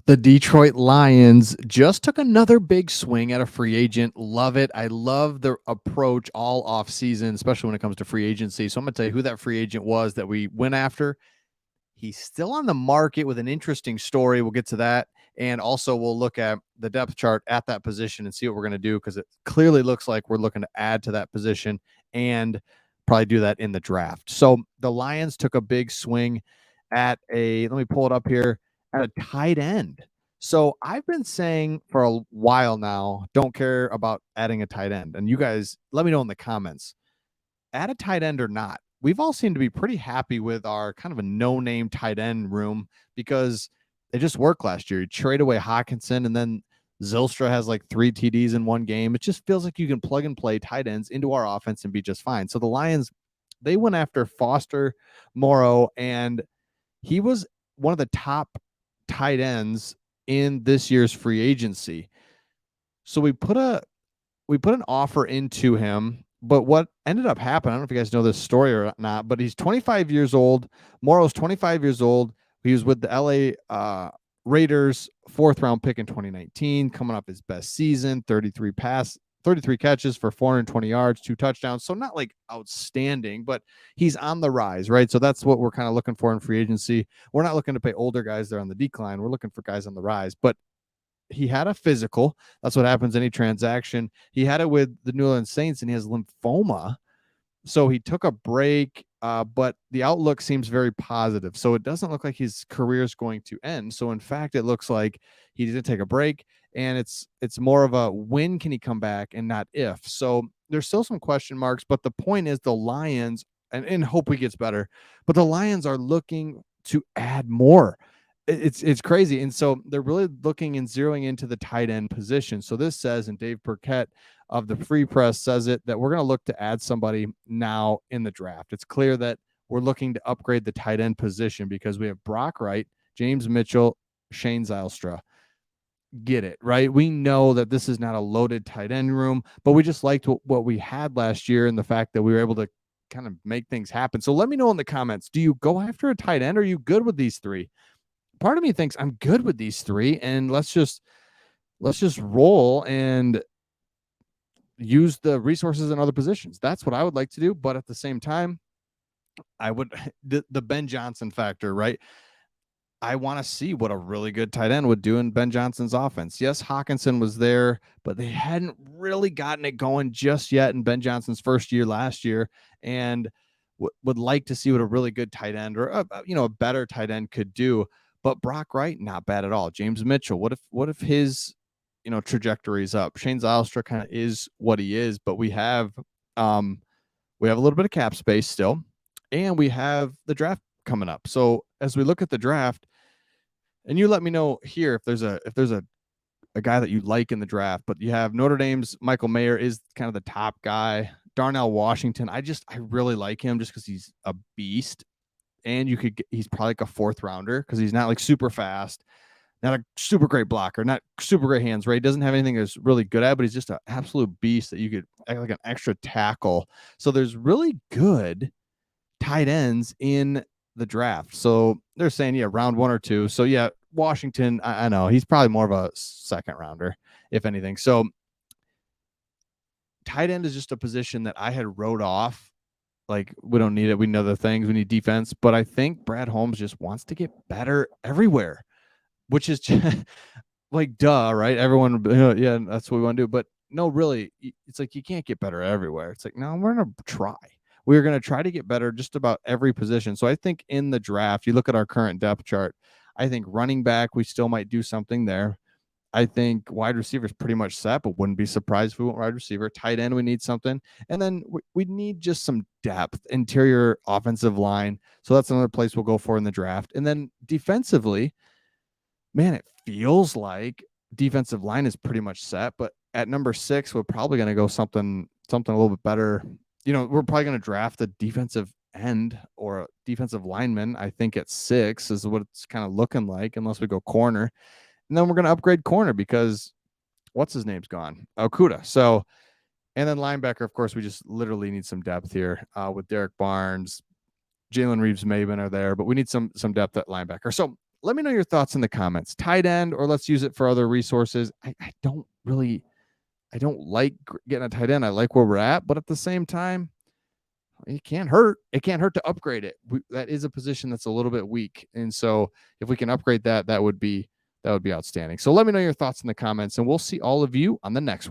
The Detroit Lions just took another big swing at a free agent. Love it. I love the approach all off season, especially when it comes to free agency. So I'm going to tell you who that free agent was that we went after. He's still on the market with an interesting story. We'll get to that. And also, we'll look at the depth chart at that position and see what we're going to do because it clearly looks like we're looking to add to that position and probably do that in the draft. So the Lions took a big swing at let me pull it up here, at a tight end. So I've been saying for a while now, don't care about adding a tight end. And you guys, let me know in the comments, add a tight end or not. We've all seemed to be pretty happy with our kind of a no-name tight end room because they just worked last year. You trade away Hawkinson, and then Zylstra has like 3 TDs in one game. It just feels like you can plug and play tight ends into our offense and be just fine. So the Lions, they went after Foster Moreau, and he was one of the top tight ends in this year's free agency. So we put an offer into him, but what ended up happening, I don't know if you guys know this story or not, but he's 25 years old. Morrow's 25 years old. He was with the LA Raiders, 4th-round pick in 2019, coming off his best season, 33 catches for 420 yards, 2 touchdowns. So not like outstanding, but he's on the rise, right? So that's what we're kind of looking for in free agency. We're not looking to pay older guys that are on the decline. We're looking for guys on the rise. But he had a physical. That's what happens any transaction. He had it with the New Orleans Saints, and he has lymphoma. So he took a break, but the outlook seems very positive. So it doesn't look like his career is going to end. So in fact, it looks like he didn't take a break, and it's more of a when can he come back and not if. So there's still some question marks, but the point is the Lions, and hope he gets better, but the Lions are looking to add more. It's crazy. And so they're really looking and zeroing into the tight end position. So this says, and Dave Burkett of the Free Press says it, that we're going to look to add somebody now in the draft. It's clear that we're looking to upgrade the tight end position because we have Brock Wright, James Mitchell, Shane Zylstra. Get it, right? We know that this is not a loaded tight end room, but we just liked what we had last year and the fact that we were able to kind of make things happen. So let me know in the comments, do you go after a tight end? Or are you good with these three? Part of me thinks I'm good with these three, and let's just roll and use the resources in other positions. That's what I would like to do. But at the same time, I would the Ben Johnson factor, right? I want to see what a really good tight end would do in Ben Johnson's offense. Yes, Hawkinson was there, but they hadn't really gotten it going just yet in Ben Johnson's first year last year, and would like to see what a really good tight end or a better tight end could do. But Brock Wright, not bad at all. James Mitchell, what if his trajectory is up? Shane Zylstra kind of is what he is, but we have a little bit of cap space still, and we have the draft coming up. So as we look at the draft, and you let me know here if there's a guy that you like in the draft, but you have Notre Dame's Michael Mayer is kind of the top guy. Darnell Washington, I really like him just because he's a beast, and he's probably like a 4th-rounder because he's not like super fast, not a super great blocker, not super great hands, right? He doesn't have anything that's really good at, but he's just an absolute beast that you could act like an extra tackle. So there's really good tight ends in the draft. So they're saying, yeah, round 1 or 2. So yeah, Washington, I know he's probably more of a 2nd-rounder, if anything. So tight end is just a position that I had wrote off. Like, we don't need it. We know the things. We need defense. But I think Brad Holmes just wants to get better everywhere, which is just, like, duh, right? Everyone, yeah, that's what we want to do. But no, really, it's like you can't get better everywhere. It's like, no, we're going to try. We're going to try to get better just about every position. So I think in the draft, you look at our current depth chart, I think running back, we still might do something there. I think wide receiver is pretty much set, but wouldn't be surprised if we went wide receiver. Tight end, we need something. And then we need just some depth, interior offensive line. So that's another place we'll go for in the draft. And then defensively, man, it feels like defensive line is pretty much set. But at number 6, we're probably going to go something a little bit better. We're probably going to draft a defensive end or a defensive lineman. I think at 6 is what it's kind of looking like, unless we go corner. And then we're going to upgrade corner because what's his name's gone? Okuda. So, and then linebacker, of course, we just literally need some depth here with Derek Barnes, Jalen Reeves, Maven are there, but we need some depth at linebacker. So let me know your thoughts in the comments. Tight end, or let's use it for other resources. I don't like getting a tight end. I like where we're at, but at the same time, it can't hurt. It can't hurt to upgrade it. That is a position that's a little bit weak. And so if we can upgrade that, that would be outstanding. So let me know your thoughts in the comments, and we'll see all of you on the next one.